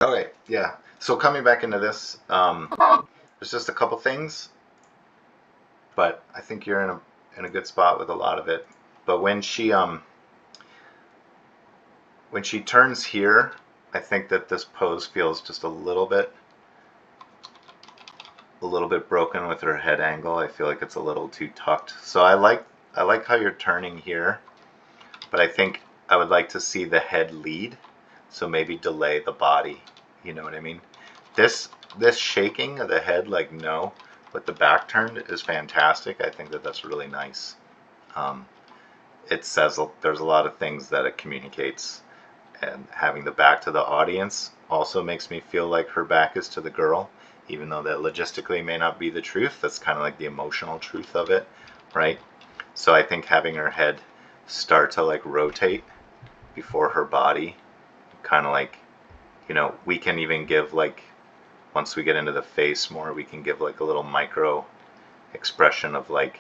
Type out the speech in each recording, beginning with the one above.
Okay, yeah. So coming back into this, there's just a couple things, but I think you're in a good spot with a lot of it. But when she turns here, I think that this pose feels just a little bit broken with her head angle. I feel like it's a little too tucked. So I like how you're turning here, but I think I would like to see the head lead. So maybe delay the body. You know what I mean? This shaking of the head, like no, but the back turned is fantastic. I think that that's really nice. Um, it says there's a lot of things that it communicates, and having the back to the audience also makes me feel like her back is to the girl, even though that logistically may not be the truth. That's kind of like the emotional truth of it, right? So I think having her head start to like rotate before her body, kind of like, you know, we can even give like, once we get into the face more, we can give like a little micro expression of like,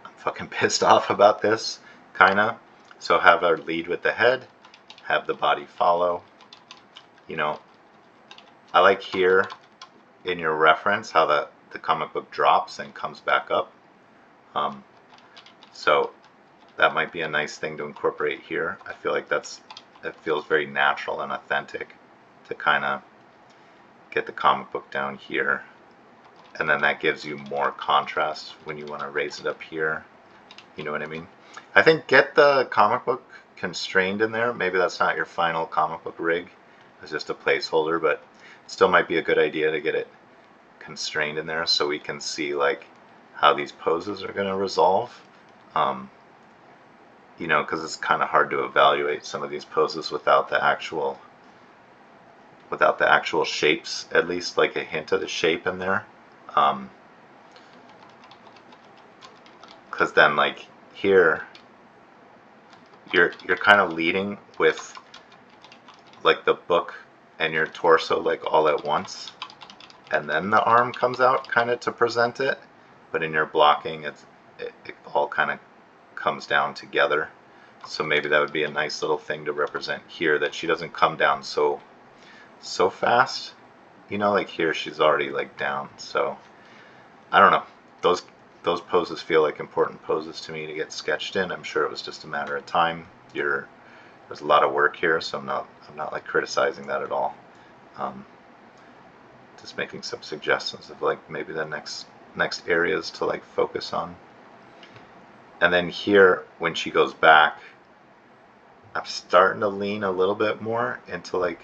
I'm fucking pissed off about this, kind of. So have our lead with the head, have the body follow. You know, I like here in your reference how the comic book drops and comes back up. So that might be a nice thing to incorporate here. I feel like it feels very natural and authentic to kind of get the comic book down here, and then that gives you more contrast when you want to raise it up here. You know what I mean? I think get the comic book constrained in there. Maybe that's not your final comic book rig. It's just a placeholder, but it still might be a good idea to get it constrained in there so we can see like how these poses are going to resolve. You know, because it's kind of hard to evaluate some of these poses without the actual shapes, at least like a hint of the shape in there. Because then like here you're kind of leading with like the book and your torso like all at once, and then the arm comes out kind of to present it, but in your blocking it all kind of comes down together. So maybe that would be a nice little thing to represent here, that she doesn't come down so fast, you know, like here she's already like down. So I don't know, those poses feel like important poses to me to get sketched in. I'm sure it was just a matter of time. There's a lot of work here, so I'm not like criticizing that at all. Just making some suggestions of like maybe the next areas to like focus on. And then here when she goes back, I'm starting to lean a little bit more into like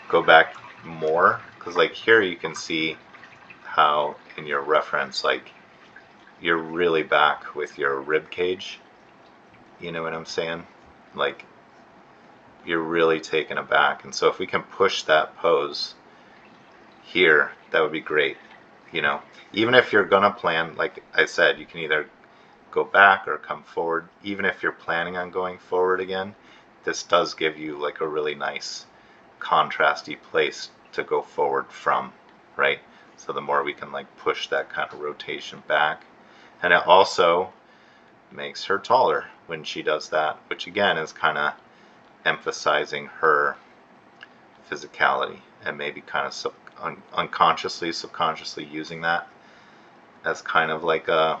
go back more, because like here you can see how in your reference like you're really back with your rib cage. You know what I'm saying? Like you're really taken aback. And so if we can push that pose here, that would be great. You know, even if you're gonna plan, like I said, you can either go back or come forward. Even if you're planning on going forward again, this does give you like a really nice contrasty place to go forward from, right? So the more we can like push that kind of rotation back, and it also makes her taller when she does that, which again is kind of emphasizing her physicality, and maybe kind of unconsciously, subconsciously using that as kind of like a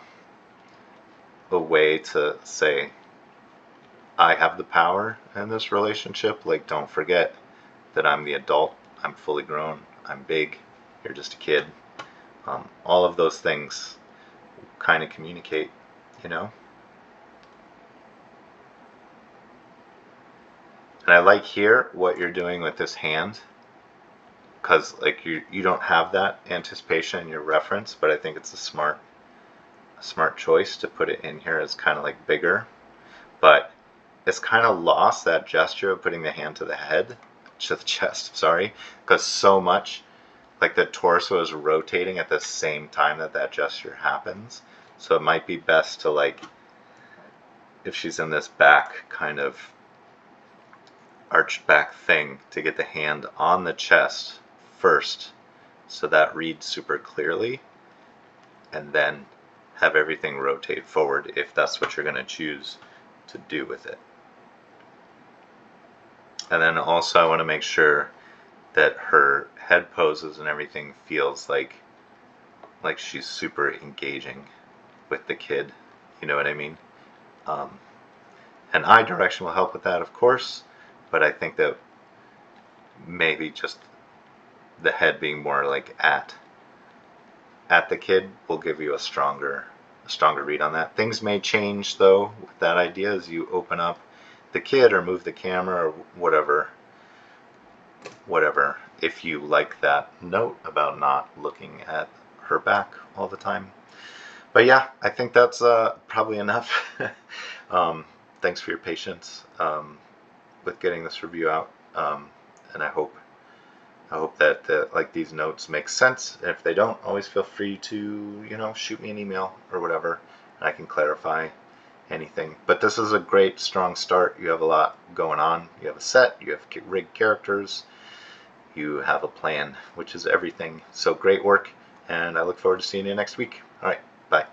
way to say, I have the power in this relationship. Like, don't forget that I'm the adult, I'm fully grown, I'm big, you're just a kid. All of those things kind of communicate, you know? And I like here what you're doing with this hand, because like you don't have that anticipation in your reference, but I think it's a smart choice to put it in here as kind of like bigger. But it's kind of lost that gesture of putting the hand to the head, to the chest, sorry, because so much like the torso is rotating at the same time that gesture happens. So it might be best to like, if she's in this back kind of arched back thing, to get the hand on the chest first so that reads super clearly, and then have everything rotate forward if that's what you're going to choose to do with it. And then also I want to make sure that her head poses and everything feels like she's super engaging with the kid. You know what I mean? And eye direction will help with that, of course, but I think that maybe just the head being more like at the kid will give you a stronger read on that. Things may change though with that idea as you open up the kid or move the camera or whatever, if you like that note about not looking at her back all the time. But yeah, I think that's probably enough. Thanks for your patience with getting this review out, and I hope that like these notes make sense. And if they don't, always feel free to shoot me an email or whatever, and I can clarify anything. But this is a great strong start. You have a lot going on. You have a set. You have rigged characters. You have a plan, which is everything. So great work, and I look forward to seeing you next week. All right, bye.